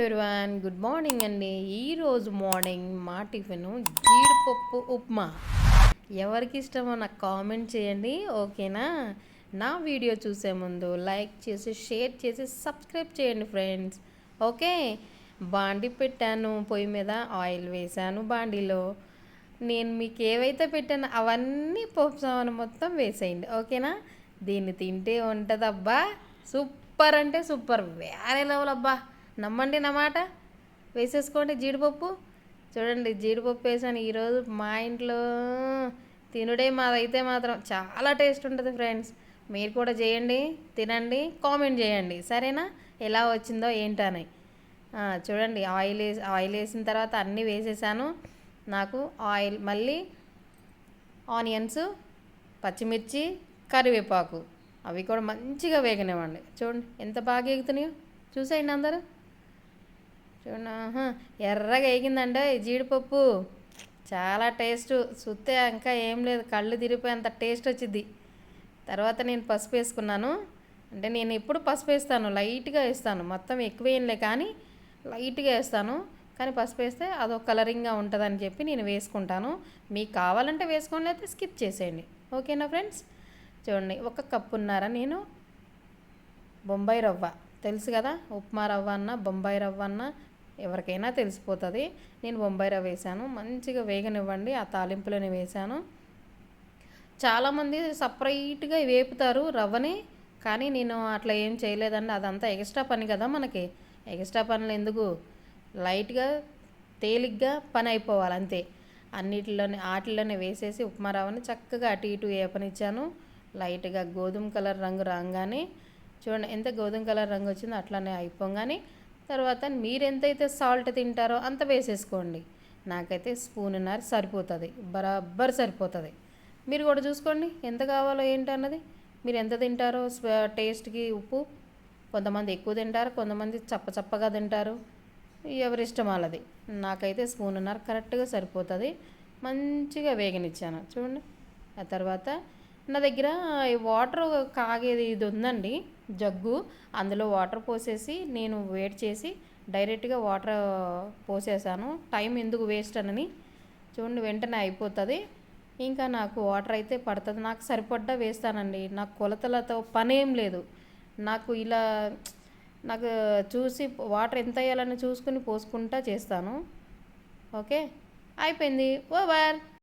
Everyone, good morning అండి. ఈరోజు morning మా టిఫిన్ జీడిపప్పు ఉప్మా. ఎవరికి ఇష్టమో నాకు కామెంట్ చేయండి, ఓకేనా? నా వీడియో చూసే ముందు లైక్ చేసి, షేర్ చేసి, సబ్స్క్రైబ్ చేయండి ఫ్రెండ్స్, ఓకే? బాండి పెట్టాను, పొయ్యి మీద ఆయిల్ వేసాను. బాండీలో నేను మీకు ఏవైతే పెట్టానో అవన్నీ పోపు సామాను మొత్తం వేసేయండి, ఓకేనా? దీన్ని తింటే ఉంటుందబ్బా, సూపర్ అంటే సూపర్, వేరే లెవెల్ అబ్బా. నమ్మండి నా మాట, వేసేసుకోండి జీడిపప్పు. చూడండి, జీడిపప్పు వేసాను ఈరోజు. మా ఇంట్లో తినుడే మాదైతే మాత్రం చాలా టేస్ట్ ఉంటుంది ఫ్రెండ్స్. మీరు కూడా చేయండి, తినండి, కామెంట్ చేయండి, సరేనా? ఎలా వచ్చిందో ఏంటని. చూడండి, ఆయిల్ వేసిన తర్వాత అన్నీ వేసేసాను. నాకు ఆయిల్ మళ్ళీ ఆనియన్స్, పచ్చిమిర్చి, కరివేపాకు అవి కూడా మంచిగా వేగనివ్వండి. చూడండి ఎంత బాగా ఎగుతున్నాయో, చూసేయండి అందరూ. చూడండి, ఎర్రగా వేగిందండి జీడిపప్పు. చాలా టేస్ట్, సుత్తే ఇంకా ఏం లేదు, కళ్ళు తిరిగిపోయేంత టేస్ట్ వచ్చింది. తర్వాత నేను పసుపు వేసుకున్నాను. అంటే నేను ఎప్పుడు పసుపు వేస్తాను, లైట్గా వేస్తాను, మొత్తం ఎక్కువ వేయలే కానీ లైట్గా వేస్తాను. కానీ పసుపు వేస్తే అదొక కలరింగ్గా ఉంటుందని చెప్పి నేను వేసుకుంటాను. మీకు కావాలంటే వేసుకోండి, లేకపోతే స్కిప్ చేసేయండి, ఓకేనా ఫ్రెండ్స్? చూడండి, ఒక కప్పున్నర నేను బొంబాయి రవ్వ, తెలుసు కదా, ఉప్మా రవ్వ అన్న బొంబాయి రవ్వ అన్న ఎవరికైనా తెలిసిపోతుంది. నేను బొంబాయి రవ్వ వేసాను, మంచిగా వేగనివ్వండి. ఆ తాలింపులోనే వేసాను. చాలామంది సపరేట్గా వేపుతారు రవ్వని, కానీ నేను అట్లా ఏం చేయలేదండి. అదంతా ఎక్స్ట్రా పని కదా మనకి. ఎక్స్ట్రా పనులు ఎందుకు, లైట్గా తేలిగ్గా పని అయిపోవాలి అంతే. వాటిల్లోనే వేసేసి ఉప్మా రవ్వని చక్కగా అటు ఇటు వేపనిచ్చాను. లైట్గా గోధుమ కలర్ రంగు రాగానే, చూడండి ఎంత గోధుమ కలర్ రంగు వచ్చిందో అట్లానే అయిపోగానే, తర్వాత మీరు ఎంతైతే సాల్ట్ తింటారో అంత వేసేసుకోండి. నాకైతే స్పూన్నర సరిపోతుంది, బరాబర్ సరిపోతుంది. మీరు కూడా చూసుకోండి ఎంత కావాలో ఏంటన్నది. మీరు ఎంత తింటారో టేస్ట్కి ఉప్పు, కొంతమంది ఎక్కువ తింటారు, కొంతమంది చప్పగా తింటారు, ఎవరిష్టం వాళ్ళది. నాకైతే స్పూన్నర కరెక్ట్గా సరిపోతుంది. మంచిగా వేగనిచ్చాను చూడండి. ఆ తర్వాత నా దగ్గర వాటర్ కాగేది ఇది ఉందండి, జగ్గు. అందులో వాటర్ పోసేసి నేను వేడి చేసి డైరెక్ట్గా వాటర్ పోసేసాను. టైం ఎందుకు వేస్ట్ అని. చూడండి, వెంటనే అయిపోతుంది. ఇంకా నాకు వాటర్ అయితే పడుతుంది, నాకు సరిపడ్డా వేస్తానండి. నాకు కొలతలతో పనేం లేదు. నాకు ఇలా నాకు చూసి వాటర్ ఎంత వేయాలని చూసుకుని పోసుకుంటా చేస్తాను, ఓకే? అయిపోయింది, ఓవర్.